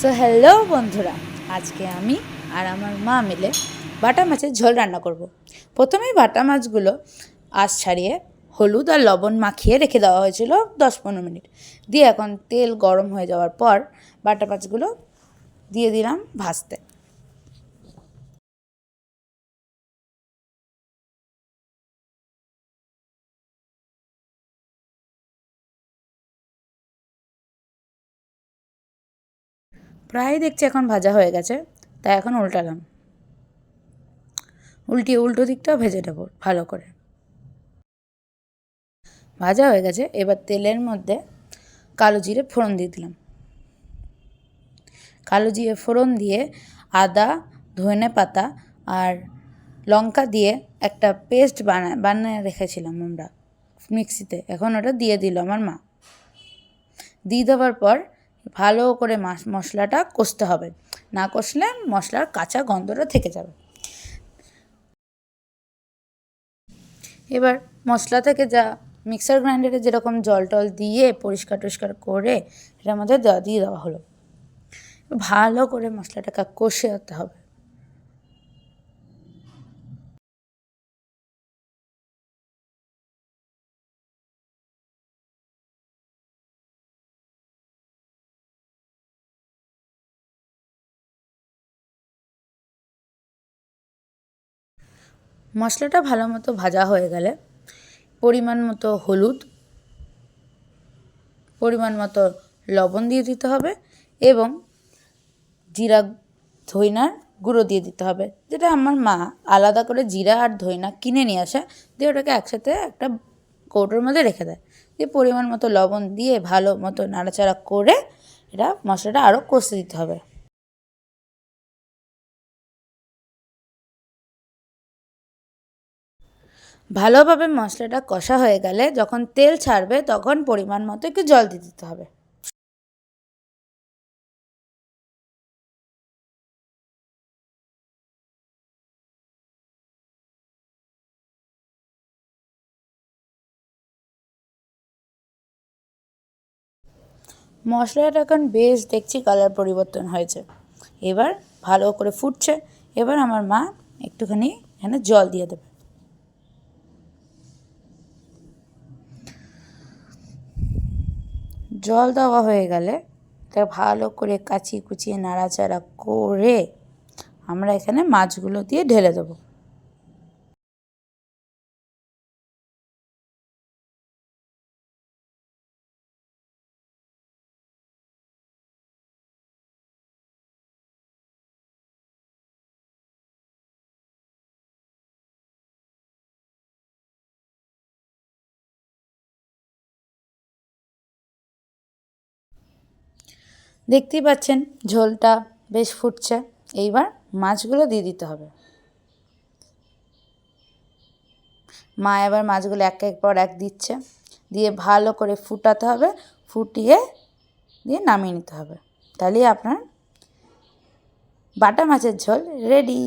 So hello বন্ধুরা, আজকে আমি আর আমার মা মিলে বাটা মাছের ঝোল রান্না করব। প্রথমেই বাটা মাছগুলো আঁশ ছাড়িয়ে হলুদ আর লবণ মাখিয়ে রেখে দেওয়া হয়েছিল 10-15 মিনিট। দিয়ে এখন তেল গরম হয়ে যাওয়ার পর বাটা মাছগুলো দিয়ে দিলাম ভাজতে। প্রায় দেখছি এখন ভাজা হয়ে গেছে, তাই এখন উল্টালাম। উল্টো দিকটাও ভেজে নেব ভালো করে। ভাজা হয়ে গেছে, এবার তেলের মধ্যে কালো জিরে ফোড়ন দিয়ে দিলাম। কালো জিরে ফোড়ন দিয়ে আদা, ধনে পাতা আর লঙ্কা দিয়ে একটা পেস্ট বানিয়ে রেখেছিলাম আমরা মিক্সিতে, এখন ওটা দিয়ে দিল আমার মা। দিয়ে দেওয়ার পর ভালো করে মশলাটা কষতে হবে, না কষলে মশলার কাঁচা গন্ধটা থেকে যাবে। এবার মশলা থেকে যা মিক্সার গ্রাইন্ডারে যেরকম জল টল দিয়ে পরিষ্কার করে এটার মধ্যে দিয়ে দেওয়া হলো। ভালো করে মশলাটাকে কষে হতে হবে। মশলাটা ভালো মতো ভাজা হয়ে গেলে পরিমাণ মতো হলুদ, পরিমাণ মতো লবণ দিয়ে দিতে হবে এবং জিরা ধইনার গুঁড়ো দিয়ে দিতে হবে, যেটা আমার মা আলাদা করে জিরা আর ধইনা কিনে নিয়ে আসে, দিয়ে ওটাকে একসাথে একটা কৌটোর মধ্যে রেখে দেয়। দিয়ে পরিমাণ মতো লবণ দিয়ে ভালো মতো নাড়াচাড়া করে এটা মশলাটা আরও কষতে দিতে হবে। ভালোভাবে মশলাটা কষা হয়ে গেলে যখন তেল ছাড়বে তখন পরিমাণ মতো একটু জল দিয়ে দিতে হবে। মশলাটা এখন বেশ দেখছি কালার পরিবর্তন হয়েছে, এবার ভালো করে ফুটছে। এবার আমার মা একটুখানি এখানে জল দিয়ে দেবে। জল দেওয়া হয়ে গেলে তা ভালো করে কুচিয়ে নাড়াচাড়া করে আমরা এখানে মাছগুলো দিয়ে ঢেলে দেবো। দেখতেই পাচ্ছেন ঝোলটা বেশ ফুটছে, এইবার মাছগুলো দিয়ে দিতে হবে। মা এবার মাছগুলো একের পর এক দিচ্ছে, দিয়ে ভালো করে ফুটাতে হবে, ফুটিয়ে দিয়ে নামিয়ে নিতে হবে। তাহলেই আপনার বাটা মাছের ঝোল রেডি।